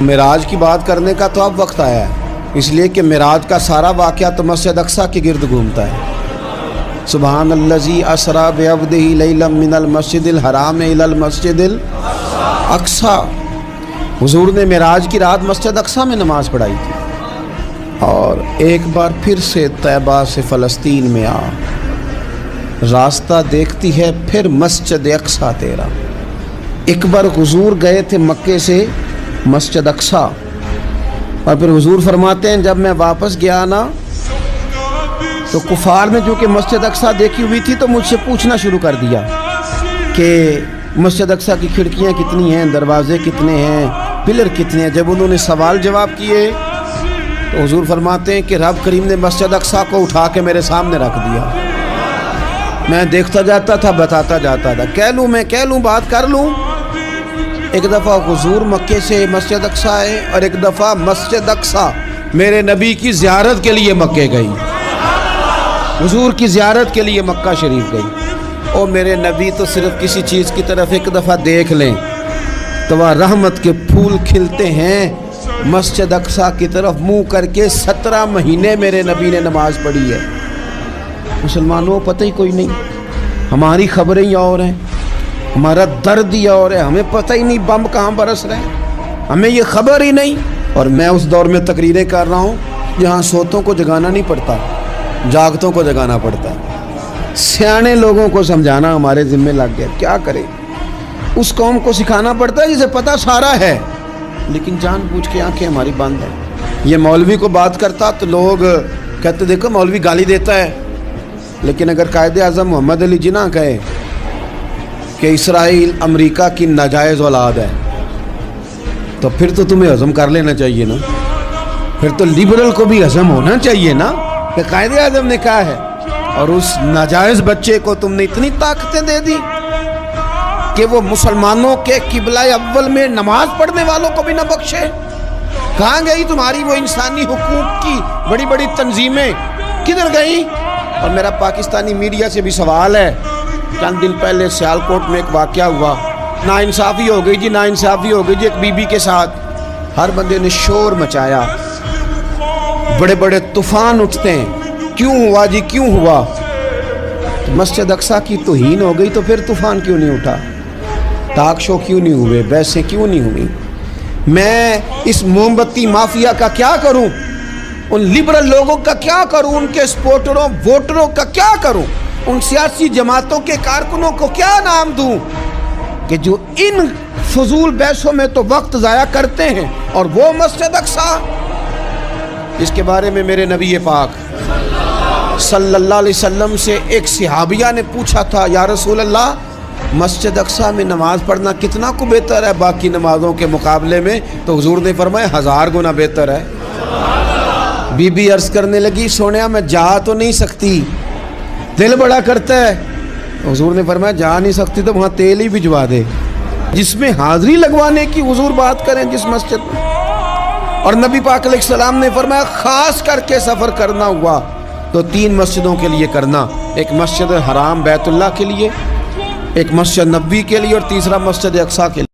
معراج کی بات کرنے کا تو اب وقت آیا ہے، اس لیے کہ معراج کا سارا واقعہ تو مسجد اقصیٰ کے گرد گھومتا ہے۔ سبحان الذی اسریٰ بعبدہ لیلا من المسجد الحرام الی المسجد الاقصیٰ۔ حضور نے معراج کی رات مسجد اقصیٰ میں نماز پڑھائی تھی، اور ایک بار پھر سے طیبہ سے فلسطین میں آ، راستہ دیکھتی ہے پھر مسجد اقصیٰ تیرا۔ ایک بار حضور گئے تھے مکے سے مسجد اقصیٰ، اور پھر حضور فرماتے ہیں جب میں واپس گیا نا تو کفار نے جو کہ مسجد اقصیٰ دیکھی ہوئی تھی تو مجھ سے پوچھنا شروع کر دیا کہ مسجد اقصیٰ کی کھڑکیاں کتنی ہیں، دروازے کتنے ہیں، پلر کتنے ہیں۔ جب انہوں نے سوال جواب کیے تو حضور فرماتے ہیں کہ رب کریم نے مسجد اقصیٰ کو اٹھا کے میرے سامنے رکھ دیا۔ میں دیکھتا جاتا تھا، بتاتا جاتا تھا، کہہ لوں بات کر لوں۔ ایک دفعہ حضور مکے سے مسجد اقصیٰ آئے، اور ایک دفعہ مسجد اقصیٰ میرے نبی کی زیارت کے لیے مکے گئی، حضور کی زیارت کے لیے مکہ شریف گئی۔ اور میرے نبی تو صرف کسی چیز کی طرف ایک دفعہ دیکھ لیں تو وہ رحمت کے پھول کھلتے ہیں۔ مسجد اقصیٰ کی طرف منہ کر کے 17 مہینے میرے نبی نے نماز پڑھی ہے۔ مسلمانوں پتہ ہی کوئی نہیں، ہماری خبریں ہی اور ہیں، ہمارا درد ہی اور ہے، ہمیں پتہ ہی نہیں بم کہاں برس رہے ہیں، ہمیں یہ خبر ہی نہیں۔ اور میں اس دور میں تقریریں کر رہا ہوں جہاں سوتوں کو جگانا نہیں پڑتا، جاگتوں کو جگانا پڑتا ہے۔ سیانے لوگوں کو سمجھانا ہمارے ذمہ لگ گیا، کیا کریں؟ اس قوم کو سکھانا پڑتا ہے جسے پتہ سارا ہے، لیکن جان بوجھ کے آنکھیں ہماری بند ہیں۔ یہ مولوی کو بات کرتا تو لوگ کہتے دیکھو مولوی گالی دیتا ہے، لیکن اگر قائد اعظم محمد علی جناح کہے کہ اسرائیل امریکہ کی ناجائز اولاد ہے تو پھر تو تمہیں ہضم کر لینا چاہیے نا، پھر تو لیبرل کو بھی ہضم ہونا چاہیے نا کہ قائد اعظم نے کہا ہے، اور اس ناجائز بچے کو تم نے اتنی طاقتیں دے دی کہ وہ مسلمانوں کے قبلہ اول میں نماز پڑھنے والوں کو بھی نہ بخشے۔ کہاں گئی تمہاری وہ انسانی حقوق کی بڑی بڑی تنظیمیں، کدھر گئی؟ اور میرا پاکستانی میڈیا سے بھی سوال ہے، چند دن پہلے سیالکوٹ میں ایک واقعہ ہوا، ناانصافی ہو گئی جی، ناانصافی ہو گئی جی ایک بی بی کے ساتھ۔ ہر بندے نے شور مچایا، بڑے بڑے طوفان اٹھتے ہیں، کیوں ہوا جی کیوں ہوا؟ مسجد اقصیٰ کی توہین ہو گئی تو پھر طوفان کیوں نہیں اٹھا؟ ٹاک شو کیوں نہیں ہوئے؟ بحثیں کیوں نہیں ہوئی؟ میں اس موم بتی مافیا کا کیا کروں؟ ان لبرل لوگوں کا کیا کروں؟ ان کے سپورٹروں ووٹروں کا کیا کروں؟ ان سیاسی جماعتوں کے کارکنوں کو کیا نام دوں کہ جو ان فضول بحثوں میں تو وقت ضائع کرتے ہیں، اور وہ مسجد اقصیٰ جس کے بارے میں میرے نبی پاک صلی اللہ علیہ وسلم سے ایک صحابیہ نے پوچھا تھا، یا رسول اللہ مسجد اقصیٰ میں نماز پڑھنا کتنا کو بہتر ہے باقی نمازوں کے مقابلے میں؟ تو حضور نے فرمایا 1000 گنا بہتر ہے۔ بی بی عرض کرنے لگی سونیا میں جا تو نہیں سکتی، دل بڑا کرتا ہے۔ حضور نے فرمایا جا نہیں سکتی تو وہاں تیل ہی بھجوا دے، جس میں حاضری لگوانے کی حضور بات کریں جس مسجد میں۔ اور نبی پاک علیہ السلام نے فرمایا خاص کر کے سفر کرنا ہوا تو 3 مسجدوں کے لیے کرنا، ایک مسجد حرام بیت اللہ کے لیے، ایک مسجد نبوی کے لیے، اور تیسرا مسجد اقصیٰ کے لیے۔